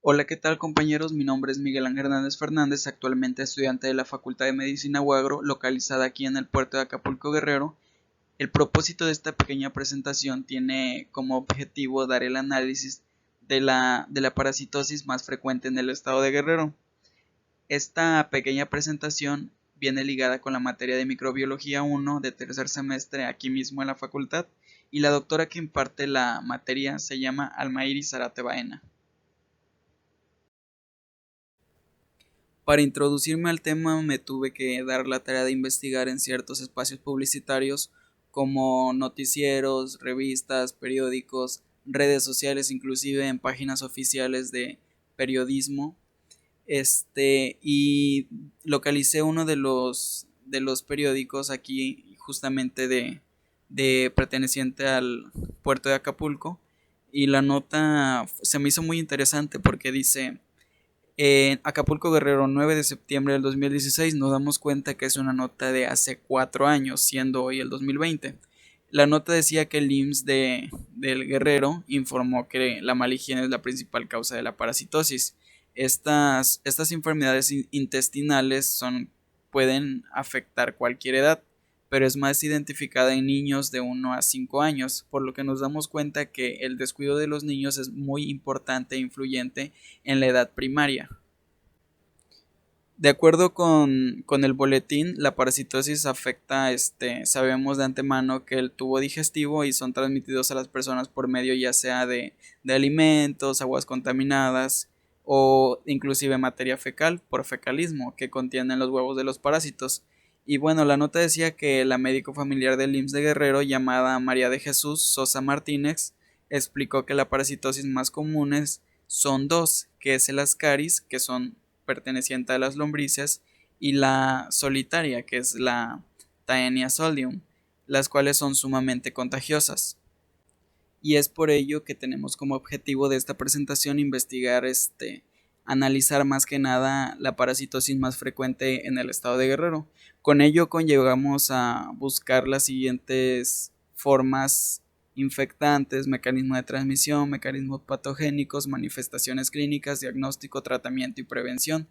Hola, ¿qué tal compañeros? Mi nombre es Miguel Ángel Hernández Fernández, actualmente estudiante de la Facultad de Medicina UAGRO, localizada aquí en el puerto de Acapulco Guerrero. El propósito de esta pequeña presentación tiene como objetivo dar el análisis de la parasitosis más frecuente en el estado de Guerrero. Esta pequeña presentación viene ligada con la materia de microbiología 1 de tercer semestre aquí mismo en la facultad, y la doctora que imparte la materia se llama Almairi Zarate Baena. Para introducirme al tema me tuve que dar la tarea de investigar en ciertos espacios publicitarios como noticieros, revistas, periódicos, redes sociales, inclusive en páginas oficiales de periodismo. Y localicé uno de los periódicos aquí justamente de perteneciente al puerto de Acapulco, y la nota se me hizo muy interesante porque dice: en Acapulco Guerrero, 9 de septiembre del 2016, nos damos cuenta que es una nota de hace 4 años, siendo hoy el 2020. La nota decía que el IMSS del Guerrero informó que la mala higiene es la principal causa de la parasitosis. Estas enfermedades intestinales pueden afectar cualquier edad, pero es más identificada en niños de 1 a 5 años, por lo que nos damos cuenta que el descuido de los niños es muy importante e influyente en la edad primaria. De acuerdo con el boletín, la parasitosis afecta, sabemos de antemano que el tubo digestivo, y son transmitidos a las personas por medio ya sea de alimentos, aguas contaminadas o inclusive materia fecal por fecalismo que contienen los huevos de los parásitos. Y bueno, la nota decía que la médico familiar del IMSS de Guerrero, llamada María de Jesús Sosa Martínez, explicó que la parasitosis más comunes son dos, que es el ascaris, que son perteneciente a las lombrices, y la solitaria, que es la Taenia solium, las cuales son sumamente contagiosas. Y es por ello que tenemos como objetivo de esta presentación investigar, analizar más que nada la parasitosis más frecuente en el estado de Guerrero. Con ello conllevamos a buscar las siguientes formas infectantes, mecanismo de transmisión, mecanismos patogénicos, manifestaciones clínicas, diagnóstico, tratamiento y prevención.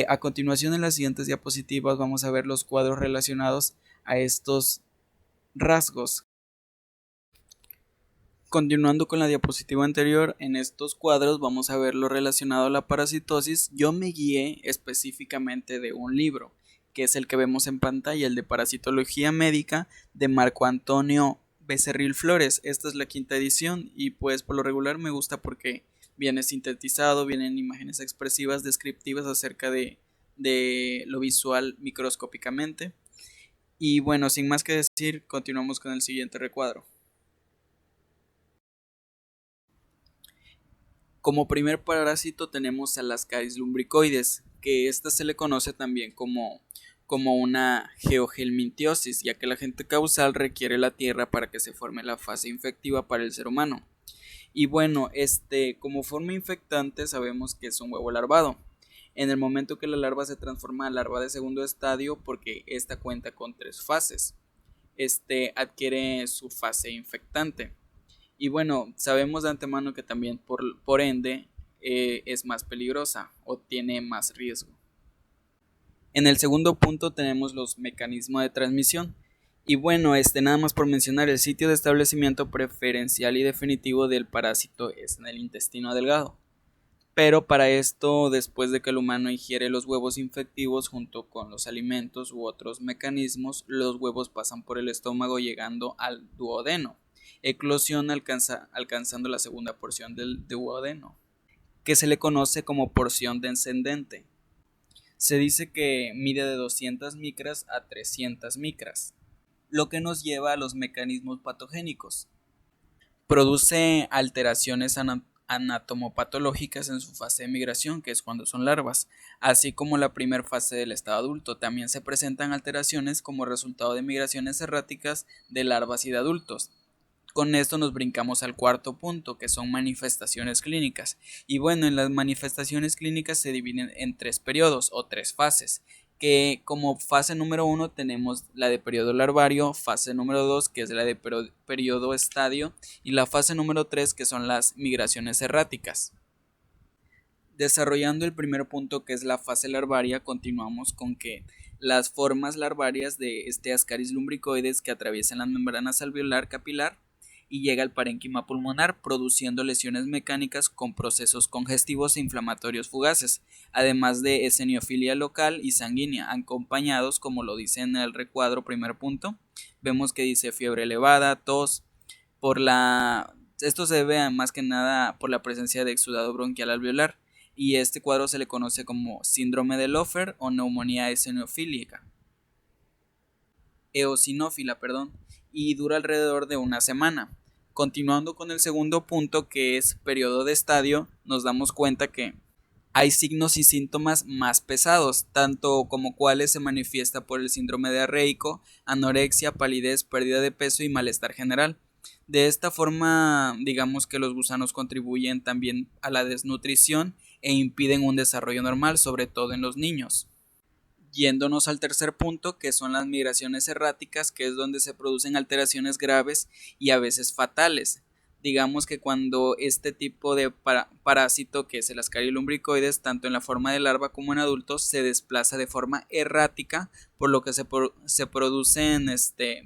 A continuación, en las siguientes diapositivas vamos a ver los cuadros relacionados a estos rasgos. Continuando con la diapositiva anterior, en estos cuadros vamos a ver lo relacionado a la parasitosis. Yo me guié específicamente de un libro, que es el que vemos en pantalla, el de Parasitología Médica de Marco Antonio Becerril Flores. Esta es la quinta edición y pues por lo regular me gusta porque viene sintetizado, vienen imágenes expresivas, descriptivas acerca de lo visual microscópicamente. Y bueno, sin más que decir, continuamos con el siguiente recuadro. Como primer parásito tenemos a las Caris lumbricoides, que esta se le conoce también como una geogelmintiosis, ya que la agente causal requiere la tierra para que se forme la fase infectiva para el ser humano. Y bueno, como forma infectante sabemos que es un huevo larvado. En el momento que la larva se transforma a larva de segundo estadio, porque esta cuenta con 3 fases, adquiere su fase infectante. Y bueno, sabemos de antemano que también por ende es más peligrosa o tiene más riesgo. En el segundo punto tenemos los mecanismos de transmisión. Y bueno, nada más por mencionar, el sitio de establecimiento preferencial y definitivo del parásito es en el intestino delgado. Pero para esto, después de que el humano ingiere los huevos infectivos junto con los alimentos u otros mecanismos, los huevos pasan por el estómago llegando al duodeno. Eclosión alcanzando la segunda porción del duodeno, que se le conoce como porción descendente. Se dice que mide de 200 micras a 300 micras, lo que nos lleva a los mecanismos patogénicos. Produce alteraciones anatomopatológicas en su fase de migración, que es cuando son larvas, así como la primera fase del estado adulto. También se presentan alteraciones como resultado de migraciones erráticas de larvas y de adultos. Con esto nos brincamos al cuarto punto, que son manifestaciones clínicas. Y bueno, en las manifestaciones clínicas se dividen en 3 periodos o 3 fases, que como fase número 1 tenemos la de periodo larvario, fase número 2 que es la de periodo estadio, y la fase número 3 que son las migraciones erráticas. Desarrollando el primer punto, que es la fase larvaria, continuamos con que las formas larvarias de este Ascaris lumbricoides que atraviesan las membranas alveolar capilar y llega al parénquima pulmonar, produciendo lesiones mecánicas con procesos congestivos e inflamatorios fugaces, además de eosinofília local y sanguínea, acompañados, como lo dice en el recuadro primer punto, vemos que dice fiebre elevada, tos, por la... esto se debe más que nada por la presencia de exudado bronquial alveolar, y este cuadro se le conoce como síndrome de Lofer o neumonía eosinófila, y dura alrededor de una semana. Continuando con el segundo punto, que es periodo de estadio, nos damos cuenta que hay signos y síntomas más pesados, tanto como cuáles se manifiesta por el síndrome diarreico, anorexia, palidez, pérdida de peso y malestar general. De esta forma, digamos que los gusanos contribuyen también a la desnutrición e impiden un desarrollo normal, sobre todo en los niños. Yéndonos al tercer punto, que son las migraciones erráticas, que es donde se producen alteraciones graves y a veces fatales. Digamos que cuando este tipo de parásito, que es el Ascaris lumbricoides, tanto en la forma de larva como en adultos, se desplaza de forma errática, por lo que se producen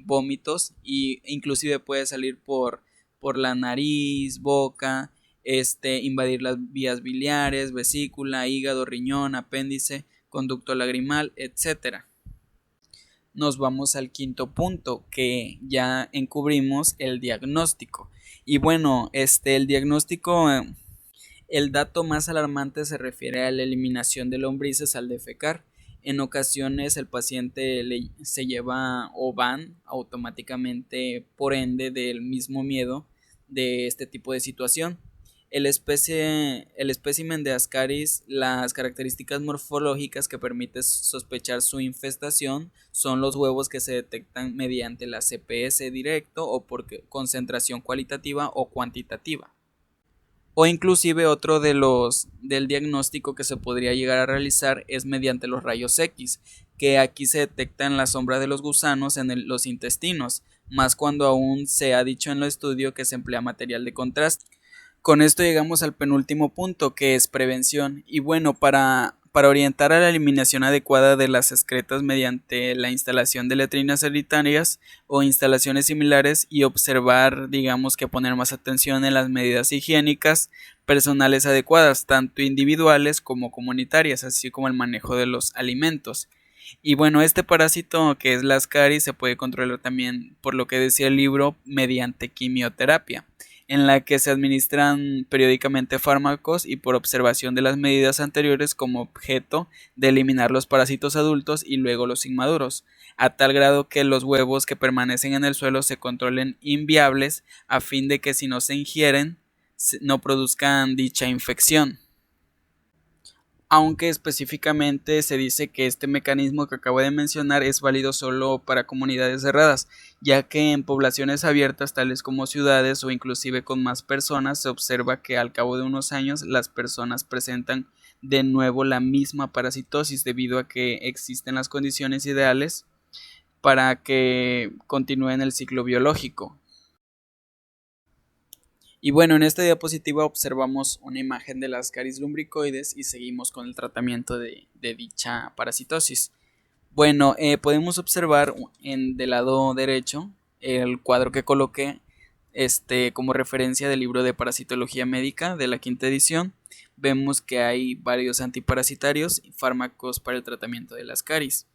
vómitos y inclusive puede salir por la nariz, boca, invadir las vías biliares, vesícula, hígado, riñón, apéndice, conducto lagrimal, etcétera. Nos vamos al quinto punto, que ya encubrimos el diagnóstico. Y bueno, el diagnóstico, el dato más alarmante se refiere a la eliminación de lombrices al defecar. En ocasiones el paciente se lleva o van automáticamente por ende del mismo miedo de este tipo de situación. El espécimen de Ascaris, las características morfológicas que permiten sospechar su infestación son los huevos que se detectan mediante la CPS directo o por concentración cualitativa o cuantitativa. O inclusive otro del diagnóstico que se podría llegar a realizar es mediante los rayos X, que aquí se detectan la sombra de los gusanos en los intestinos, más cuando aún se ha dicho en el estudio que se emplea material de contraste. Con esto llegamos al penúltimo punto, que es prevención. Y bueno, para orientar a la eliminación adecuada de las excretas mediante la instalación de letrinas sanitarias o instalaciones similares y observar, digamos que poner más atención en las medidas higiénicas personales adecuadas, tanto individuales como comunitarias, así como el manejo de los alimentos. Y bueno, este parásito que es la Ascaris se puede controlar también, por lo que decía el libro, mediante quimioterapia, en la que se administran periódicamente fármacos y por observación de las medidas anteriores como objeto de eliminar los parásitos adultos y luego los inmaduros, a tal grado que los huevos que permanecen en el suelo se controlen inviables a fin de que si no se ingieren no produzcan dicha infección. Aunque específicamente se dice que este mecanismo que acabo de mencionar es válido solo para comunidades cerradas, ya que en poblaciones abiertas tales como ciudades o inclusive con más personas se observa que al cabo de unos años las personas presentan de nuevo la misma parasitosis debido a que existen las condiciones ideales para que continúen el ciclo biológico. Y bueno, en esta diapositiva observamos una imagen de las Ascaris lumbricoides y seguimos con el tratamiento de dicha parasitosis. Bueno, podemos observar del lado derecho el cuadro que coloqué como referencia del libro de parasitología médica de la quinta edición. Vemos que hay varios antiparasitarios y fármacos para el tratamiento de las caries.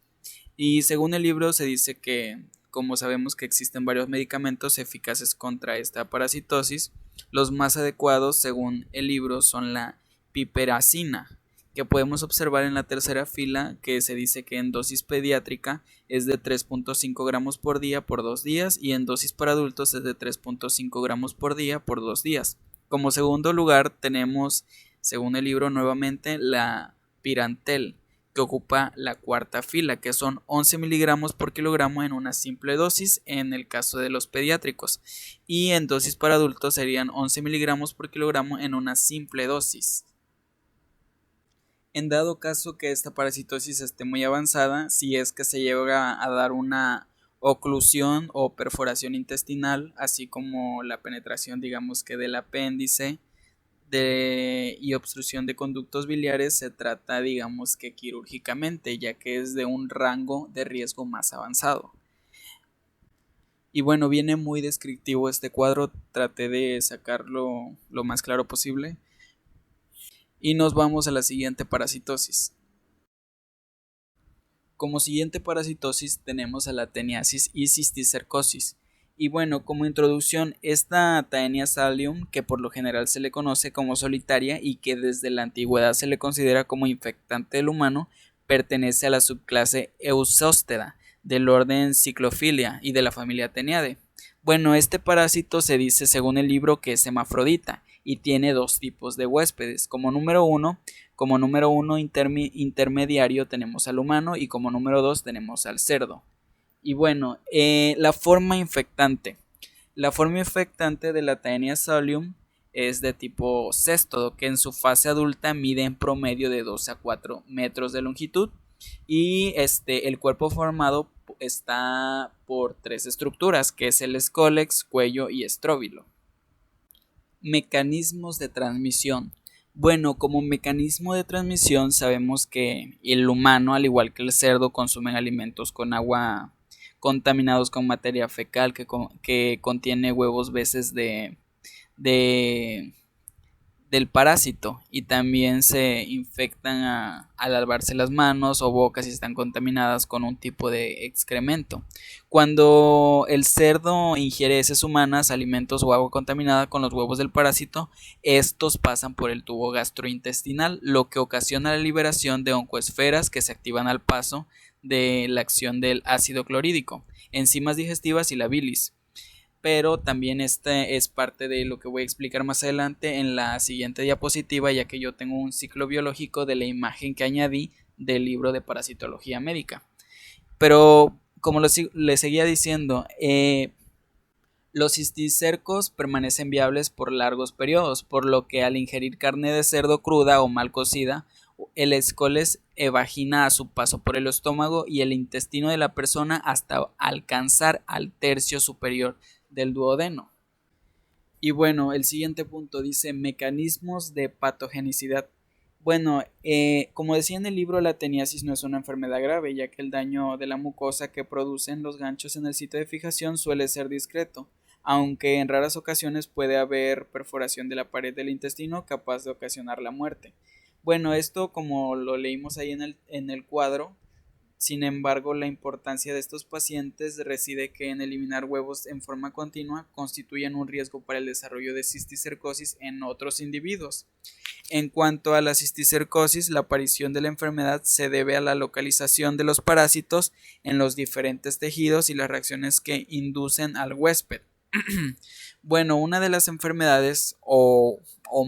Y según el libro se dice que, como sabemos que existen varios medicamentos eficaces contra esta parasitosis, los más adecuados según el libro son la piperacina, que podemos observar en la tercera fila, que se dice que en dosis pediátrica es de 3.5 gramos por día por 2 días y en dosis para adultos es de 3.5 gramos por día por 2 días. Como segundo lugar tenemos, según el libro nuevamente, la Pirantel, que ocupa la cuarta fila, que son 11 miligramos por kilogramo en una simple dosis en el caso de los pediátricos, y en dosis para adultos serían 11 miligramos por kilogramo en una simple dosis. En dado caso que esta parasitosis esté muy avanzada, si es que se llega a dar una oclusión o perforación intestinal, así como la penetración, digamos que del apéndice, y obstrucción de conductos biliares se trata, digamos que quirúrgicamente, ya que es de un rango de riesgo más avanzado. Y bueno, viene muy descriptivo este cuadro, traté de sacarlo lo más claro posible. Y nos vamos a la siguiente parasitosis. Como siguiente parasitosis tenemos a la teniasis y cisticercosis. Y bueno, como introducción, esta Taenia salium, que por lo general se le conoce como solitaria y que desde la antigüedad se le considera como infectante del humano, pertenece a la subclase Eusostera del orden Cyclophilia y de la familia Teniae. Bueno, este parásito se dice según el libro que es hermafrodita y tiene dos tipos de huéspedes. Como número uno intermediario tenemos al humano y como número dos tenemos al cerdo. Y bueno, la forma infectante. La forma infectante de la Taenia solium es de tipo céstodo, que en su fase adulta mide en promedio de 2 a 4 metros de longitud. Y el cuerpo formado está por tres estructuras, que es el escólex, cuello y estróbilo. Mecanismos de transmisión. Bueno, como mecanismo de transmisión sabemos que el humano, al igual que el cerdo, consumen alimentos con agua contaminados con materia fecal que contiene huevos veces de del parásito y también se infectan al lavarse las manos o bocas si están contaminadas con un tipo de excremento. Cuando el cerdo ingiere heces humanas, alimentos o agua contaminada con los huevos del parásito, estos pasan por el tubo gastrointestinal, lo que ocasiona la liberación de oncoesferas que se activan al paso de la acción del ácido clorhídrico, enzimas digestivas y la bilis. Pero también este es parte de lo que voy a explicar más adelante en la siguiente diapositiva, ya que yo tengo un ciclo biológico de la imagen que añadí del libro de parasitología médica. Pero como les seguía diciendo, los cisticercos permanecen viables por largos periodos, por lo que al ingerir carne de cerdo cruda o mal cocida, el escoles evagina a su paso por el estómago y el intestino de la persona hasta alcanzar al tercio superior del duodeno. Y bueno, el siguiente punto dice mecanismos de patogenicidad. Bueno, como decía en el libro, la teniasis no es una enfermedad grave, ya que el daño de la mucosa que producen los ganchos en el sitio de fijación suele ser discreto, aunque en raras ocasiones puede haber perforación de la pared del intestino capaz de ocasionar la muerte. Bueno, esto como lo leímos ahí en el cuadro. Sin embargo, la importancia de estos pacientes reside que en eliminar huevos en forma continua constituyen un riesgo para el desarrollo de cisticercosis en otros individuos. En cuanto a la cisticercosis, la aparición de la enfermedad se debe a la localización de los parásitos en los diferentes tejidos y las reacciones que inducen al huésped. Bueno, una de las enfermedades o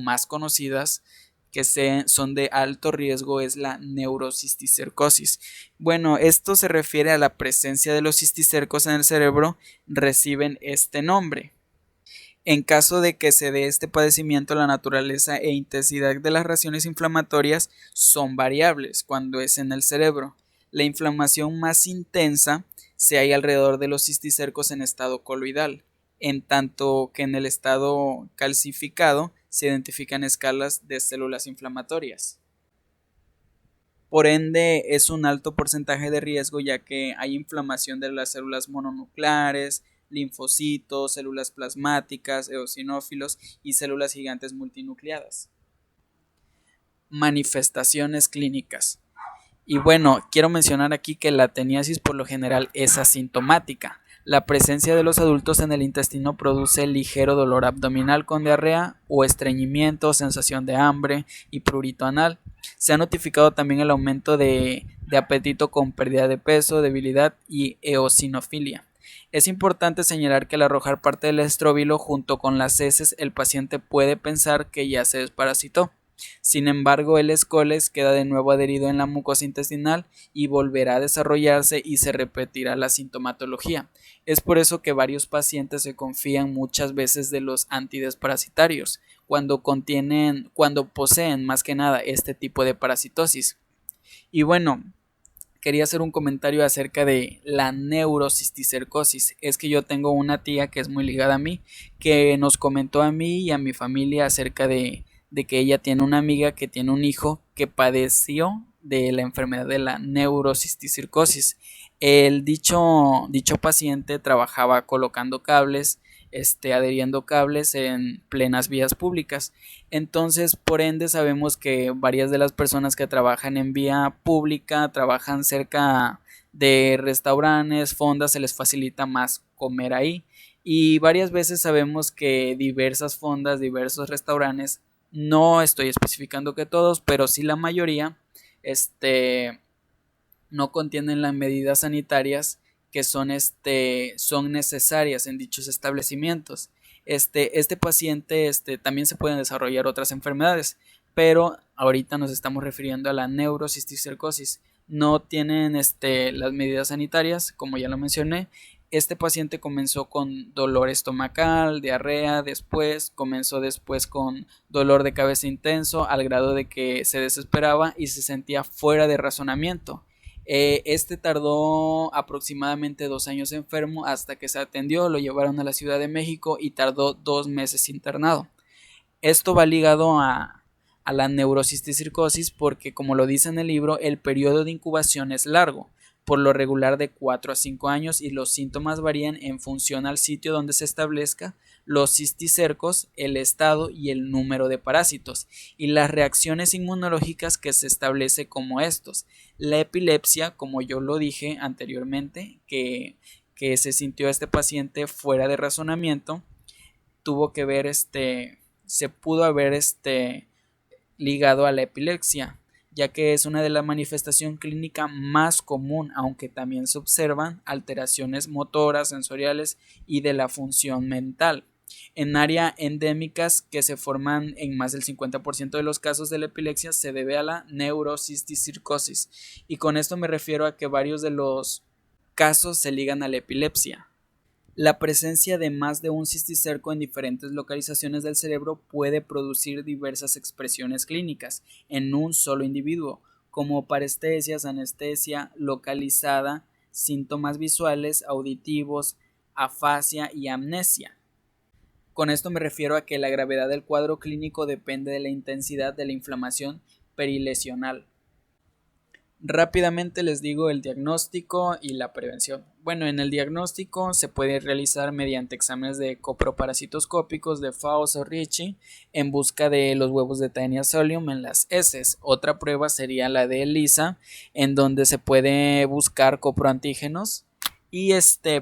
más conocidas que son de alto riesgo es la neurocisticercosis. Bueno, esto se refiere a la presencia de los cisticercos en el cerebro, reciben este nombre. En caso de que se dé este padecimiento, la naturaleza e intensidad de las reacciones inflamatorias son variables cuando es en el cerebro. La inflamación más intensa se halla alrededor de los cisticercos en estado coloidal, en tanto que en el estado calcificado se identifican escalas de células inflamatorias. Por ende, es un alto porcentaje de riesgo ya que hay inflamación de las células mononucleares, linfocitos, células plasmáticas, eosinófilos y células gigantes multinucleadas. Manifestaciones clínicas. Y bueno, quiero mencionar aquí que la teniasis por lo general es asintomática. La presencia de los adultos en el intestino produce ligero dolor abdominal con diarrea o estreñimiento, sensación de hambre y prurito anal. Se ha notificado también el aumento de apetito con pérdida de peso, debilidad y eosinofilia. Es importante señalar que al arrojar parte del estróbilo junto con las heces, el paciente puede pensar que ya se desparasitó. Sin embargo, el escoles queda de nuevo adherido en la mucosa intestinal y volverá a desarrollarse y se repetirá la sintomatología. Es por eso que varios pacientes se confían muchas veces de los antidesparasitarios cuando poseen más que nada este tipo de parasitosis. Y bueno, quería hacer un comentario acerca de la neurocisticercosis. Es que yo tengo una tía que es muy ligada a mí, que nos comentó a mí y a mi familia acerca de de que ella tiene una amiga que tiene un hijo que padeció de la enfermedad de la neurocisticercosis. Dicho paciente trabajaba colocando cables, adheriendo cables en plenas vías públicas. Entonces, por ende, sabemos que varias de las personas que trabajan en vía pública trabajan cerca de restaurantes, fondas, se les facilita más comer ahí. Y varias veces sabemos que diversas fondas, diversos restaurantes, no estoy especificando que todos, pero sí la mayoría, no contienen las medidas sanitarias que son necesarias en dichos establecimientos. Este paciente también se pueden desarrollar otras enfermedades, pero ahorita nos estamos refiriendo a la neurocisticercosis. No tienen las medidas sanitarias, como ya lo mencioné. Este paciente comenzó con dolor estomacal, diarrea, comenzó después con dolor de cabeza intenso, al grado de que se desesperaba y se sentía fuera de razonamiento. Tardó aproximadamente 2 años enfermo hasta que se atendió, lo llevaron a la Ciudad de México y tardó 2 meses internado. Esto va ligado a la neurocisticercosis porque, como lo dice en el libro, el periodo de incubación es largo, por lo regular de 4 a 5 años, y los síntomas varían en función al sitio donde se establezca, los cisticercos, el estado y el número de parásitos, y las reacciones inmunológicas que se establece como estos. La epilepsia, como yo lo dije anteriormente, que se sintió este paciente fuera de razonamiento, tuvo que ver se pudo haber ligado a la epilepsia, ya que es una de las manifestaciones clínicas más común, aunque también se observan alteraciones motoras, sensoriales y de la función mental. En áreas endémicas que se forman en más del 50% de los casos de la epilepsia se debe a la neurocisticercosis, y con esto me refiero a que varios de los casos se ligan a la epilepsia. La presencia de más de un cisticerco en diferentes localizaciones del cerebro puede producir diversas expresiones clínicas en un solo individuo, como parestesias, anestesia localizada, síntomas visuales, auditivos, afasia y amnesia. Con esto me refiero a que la gravedad del cuadro clínico depende de la intensidad de la inflamación perilesional. Rápidamente les digo el diagnóstico y la prevención. Bueno, en el diagnóstico se puede realizar mediante exámenes de coproparasitoscópicos de Faust o Ricci en busca de los huevos de Taenia solium en las heces. Otra prueba sería la de ELISA, en donde se puede buscar coproantígenos. Y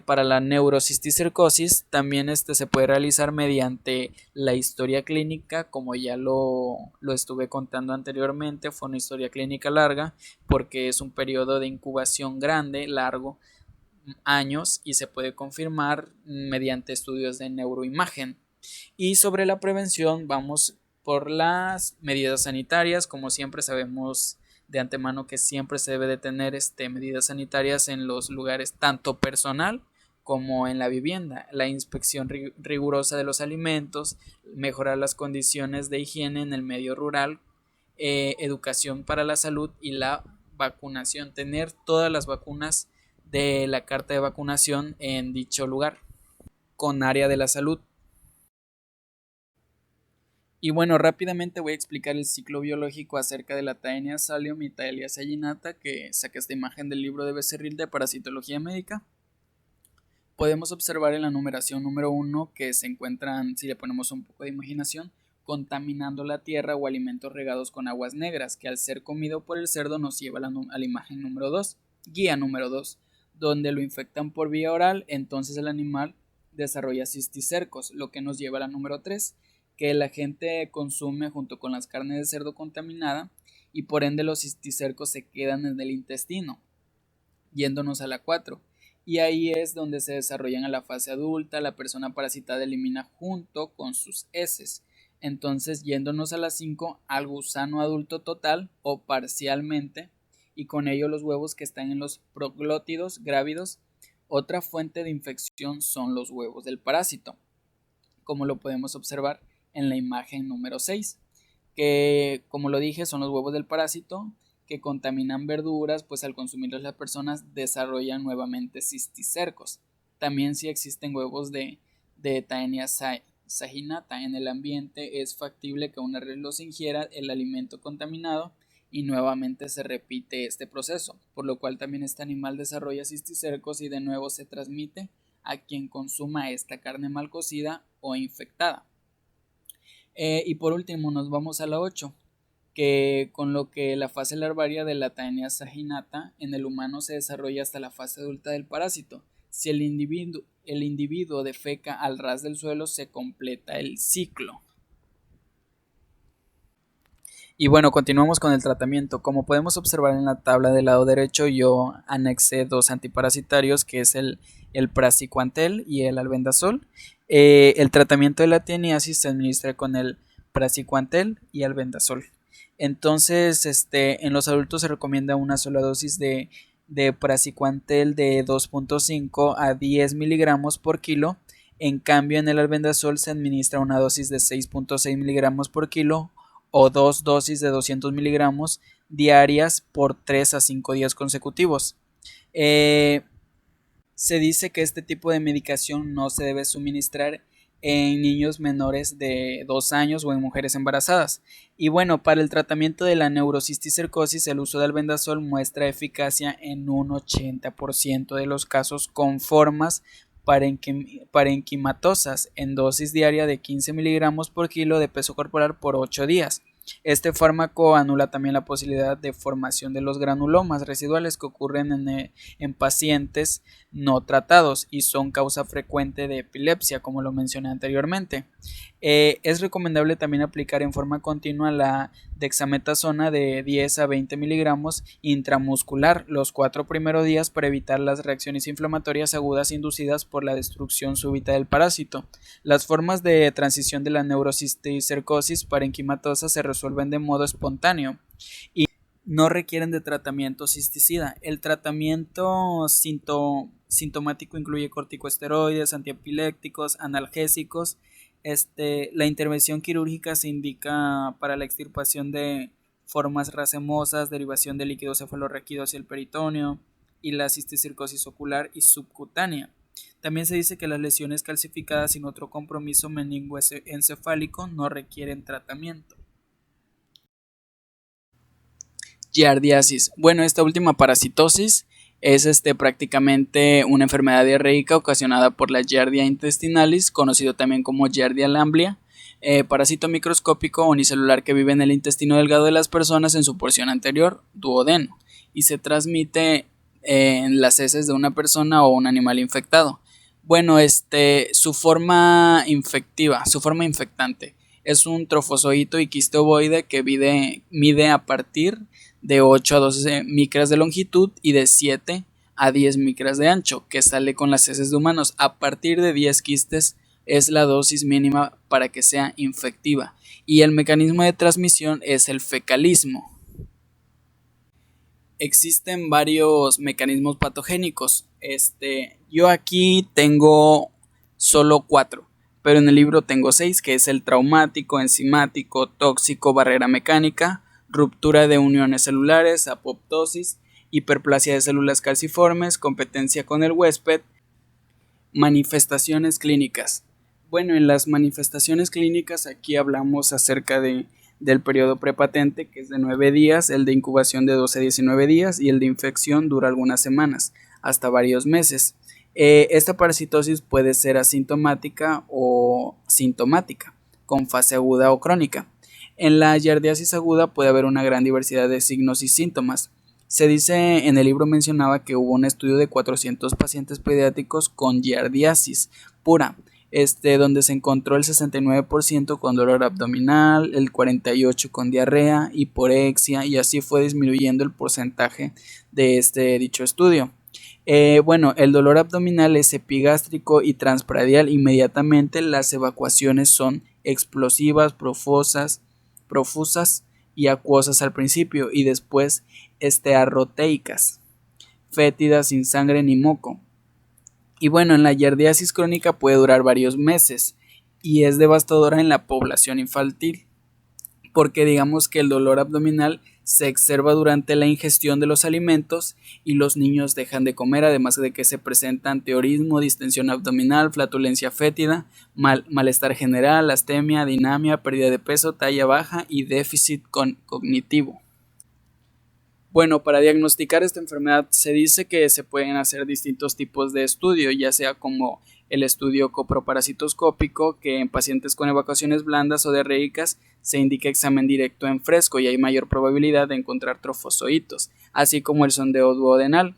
para la neurocisticercosis también se puede realizar mediante la historia clínica, como ya lo estuve contando anteriormente. Fue una historia clínica larga porque es un periodo de incubación grande, largo, años, y se puede confirmar mediante estudios de neuroimagen. Y sobre la prevención vamos por las medidas sanitarias. Como siempre, sabemos de antemano que siempre se debe de tener medidas sanitarias en los lugares tanto personal como en la vivienda, la inspección rigurosa de los alimentos, mejorar las condiciones de higiene en el medio rural, educación para la salud y la vacunación, tener todas las vacunas de la carta de vacunación en dicho lugar. Con área de la salud. Y bueno, rápidamente voy a explicar el ciclo biológico acerca de la Taenia solium y Taenia saginata, que saqué esta imagen del libro de Becerril de Parasitología Médica. Podemos observar en la numeración número 1 que se encuentran, si le ponemos un poco de imaginación, contaminando la tierra o alimentos regados con aguas negras, que al ser comido por el cerdo nos lleva a la imagen número 2, guía número 2, donde lo infectan por vía oral, entonces el animal desarrolla cisticercos, lo que nos lleva a la número 3, que la gente consume junto con las carnes de cerdo contaminada y por ende los cisticercos se quedan en el intestino, yéndonos a la 4. Y ahí es donde se desarrollan a la fase adulta, la persona parasitada elimina junto con sus heces. Entonces, yéndonos a la 5, al gusano adulto total o parcialmente, y con ello los huevos que están en los proglótidos grávidos. Otra fuente de infección son los huevos del parásito, como lo podemos observar en la imagen número 6, que como lo dije son los huevos del parásito que contaminan verduras, pues al consumirlos las personas desarrollan nuevamente cisticercos. También sí existen huevos de Taenia saginata en el ambiente, es factible que una res los ingiera el alimento contaminado y nuevamente se repite este proceso, por lo cual también este animal desarrolla cisticercos y de nuevo se transmite a quien consuma esta carne mal cocida o infectada. Y por último nos vamos a la 8, que con lo que la fase larvaria de la Taenia saginata en el humano se desarrolla hasta la fase adulta del parásito. Si el individuo defeca al ras del suelo, se completa el ciclo. Y bueno, continuamos con el tratamiento. Como podemos observar en la tabla del lado derecho, yo anexé dos antiparasitarios, que es el praziquantel y el albendazol. El tratamiento de la tieniasis se administra con el praziquantel y albendazol. Entonces, en los adultos se recomienda una sola dosis de praziquantel de 2.5 a 10 miligramos por kilo. En cambio, en el albendazol se administra una dosis de 6.6 miligramos por kilo o dos dosis de 200 miligramos diarias por 3 a 5 días consecutivos. Se dice que este tipo de medicación no se debe suministrar en niños menores de 2 años o en mujeres embarazadas. Y bueno, para el tratamiento de la neurocisticercosis, el uso del albendazol muestra eficacia en un 80% de los casos con formas parenquimatosas en dosis diaria de 15 miligramos por kilo de peso corporal por 8 días. Este fármaco anula también la posibilidad de formación de los granulomas residuales que ocurren en pacientes no tratados y son causa frecuente de epilepsia, como lo mencioné anteriormente. Es recomendable también aplicar en forma continua la dexametasona de 10 a 20 miligramos intramuscular los 4 primeros días para evitar las reacciones inflamatorias agudas inducidas por la destrucción súbita del parásito. Las formas de transición de la neurocisticercosis parenquimatosa se resuelven de modo espontáneo y no requieren de tratamiento cisticida. El tratamiento sintomático incluye corticosteroides, antiepilépticos, analgésicos. La intervención quirúrgica se indica para la extirpación de formas racemosas, derivación de líquidos cefalorraquídeos hacia el peritoneo y la cisticercosis ocular y subcutánea. También se dice que las lesiones calcificadas sin otro compromiso meningoencefálico no requieren tratamiento. Giardiasis. Bueno, esta última parasitosis es prácticamente una enfermedad diarreica ocasionada por la Giardia intestinalis, conocido también como Giardia lamblia, parásito microscópico unicelular que vive en el intestino delgado de las personas en su porción anterior, duodeno, y se transmite en las heces de una persona o un animal infectado. Bueno, su forma infectante es un trofozoito y quiste ovoide que mide a partir de 8 a 12 micras de longitud y de 7 a 10 micras de ancho, que sale con las heces de humanos. A partir de 10 quistes es la dosis mínima para que sea infectiva, y el mecanismo de transmisión es el fecalismo. Existen varios mecanismos patogénicos. Yo aquí tengo solo 4, pero en el libro tengo 6, que es el traumático, enzimático, tóxico, barrera mecánica, ruptura de uniones celulares, apoptosis, hiperplasia de células calciformes, competencia con el huésped, manifestaciones clínicas. Bueno, en las manifestaciones clínicas aquí hablamos acerca del periodo prepatente, que es de 9 días, el de incubación de 12 a 19 días y el de infección dura algunas semanas, hasta varios meses. Esta parasitosis puede ser asintomática o sintomática, con fase aguda o crónica. En la giardiasis aguda puede haber una gran diversidad de signos y síntomas. Se dice, en el libro mencionaba que hubo un estudio de 400 pacientes pediátricos con giardiasis pura, donde se encontró el 69% con dolor abdominal, el 48% con diarrea, hiporexia, y así fue disminuyendo el porcentaje de dicho estudio. Bueno, el dolor abdominal es epigástrico y transpradial. Inmediatamente las evacuaciones son explosivas, profusas y acuosas al principio, y después arroteicas, fétidas, sin sangre ni moco. Y bueno, en la giardiasis crónica puede durar varios meses y es devastadora en la población infantil, porque digamos que el dolor abdominal se exacerba durante la ingestión de los alimentos y los niños dejan de comer, además de que se presentan teorismo, distensión abdominal, flatulencia fétida, malestar general, astemia, dinamia, pérdida de peso, talla baja y déficit cognitivo. Bueno, para diagnosticar esta enfermedad se dice que se pueden hacer distintos tipos de estudio, ya sea como el estudio coproparasitoscópico, que en pacientes con evacuaciones blandas o diarreicas se indica examen directo en fresco y hay mayor probabilidad de encontrar trofozoitos, así como el sondeo duodenal,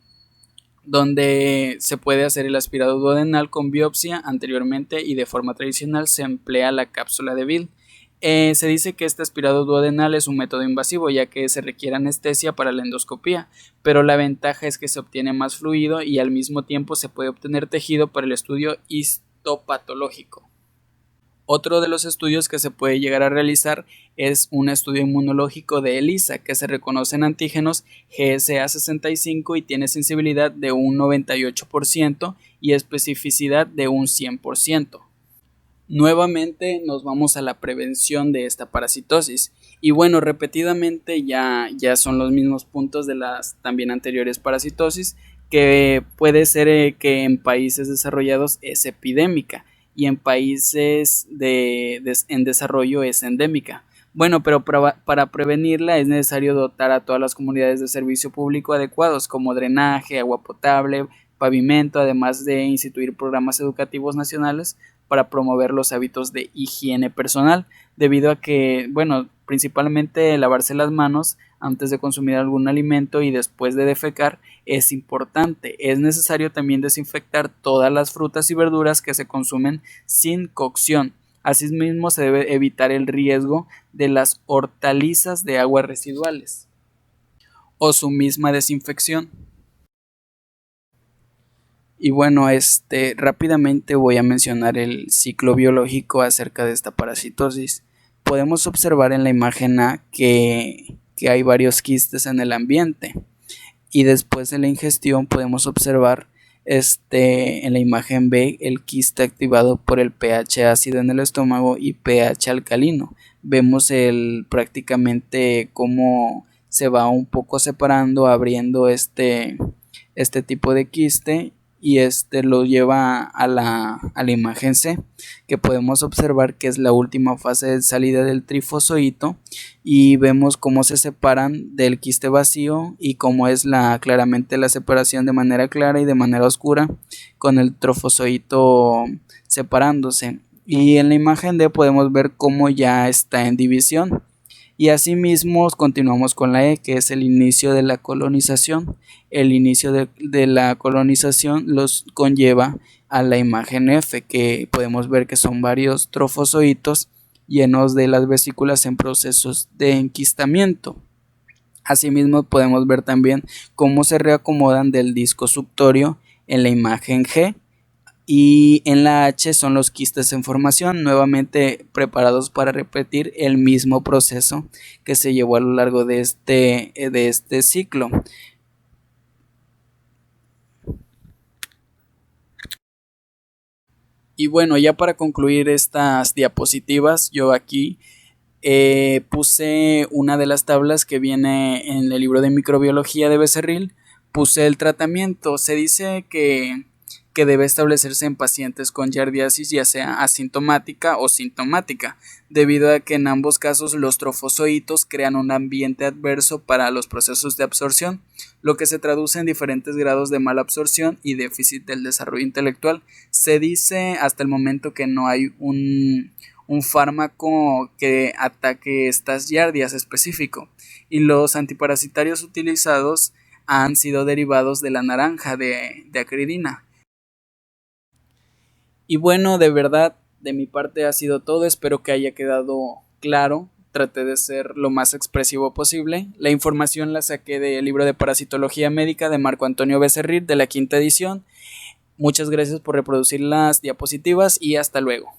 donde se puede hacer el aspirado duodenal con biopsia anteriormente y de forma tradicional se emplea la cápsula de Bill. Se dice que este aspirado duodenal es un método invasivo ya que se requiere anestesia para la endoscopía, pero la ventaja es que se obtiene más fluido y al mismo tiempo se puede obtener tejido para el estudio histopatológico. Otro de los estudios que se puede llegar a realizar es un estudio inmunológico de ELISA, que se reconocen antígenos GSA65 y tiene sensibilidad de un 98% y especificidad de un 100%. Nuevamente nos vamos a la prevención de esta parasitosis y bueno, repetidamente ya son los mismos puntos de las también anteriores parasitosis, que puede ser que en países desarrollados es epidémica y en países en desarrollo es endémica. Bueno, pero para prevenirla es necesario dotar a todas las comunidades de servicio público adecuados como drenaje, agua potable, pavimento, además de instituir programas educativos nacionales para promover los hábitos de higiene personal, debido a que, bueno, principalmente lavarse las manos antes de consumir algún alimento y después de defecar es importante. Es necesario también desinfectar todas las frutas y verduras que se consumen sin cocción. Asimismo, se debe evitar el riesgo de las hortalizas de aguas residuales o su misma desinfección. Y bueno, rápidamente voy a mencionar el ciclo biológico acerca de esta parasitosis. Podemos observar en la imagen A que hay varios quistes en el ambiente y después de la ingestión podemos observar en la imagen B el quiste activado por el pH ácido en el estómago y pH alcalino. Vemos prácticamente cómo se va un poco separando, abriendo este tipo de quiste y lo lleva a la imagen C, que podemos observar que es la última fase de salida del trifozoito y vemos cómo se separan del quiste vacío y cómo es claramente la separación de manera clara y de manera oscura con el trofozoito separándose. Y en la imagen D podemos ver cómo ya está en división. Y asimismo continuamos con la E, que es el inicio de la colonización. El inicio de la colonización los conlleva a la imagen F, que podemos ver que son varios trofozoitos llenos de las vesículas en procesos de enquistamiento. Asimismo podemos ver también cómo se reacomodan del disco suctorio en la imagen G. Y en la H son los quistes en formación, nuevamente preparados para repetir el mismo proceso que se llevó a lo largo de este ciclo. Y bueno, ya para concluir estas diapositivas, yo aquí puse una de las tablas que viene en el libro de microbiología de Becerril, puse el tratamiento. Se dice que debe establecerse en pacientes con giardiasis, ya sea asintomática o sintomática, debido a que en ambos casos los trofozoitos crean un ambiente adverso para los procesos de absorción, lo que se traduce en diferentes grados de mala absorción y déficit del desarrollo intelectual. Se dice hasta el momento que no hay un fármaco que ataque estas giardias específico, y los antiparasitarios utilizados han sido derivados de la naranja de acridina. Y bueno, de verdad, de mi parte ha sido todo. Espero que haya quedado claro. Traté de ser lo más expresivo posible. La información la saqué del libro de Parasitología Médica de Marco Antonio Becerril, de la 5ª edición. Muchas gracias por reproducir las diapositivas y hasta luego.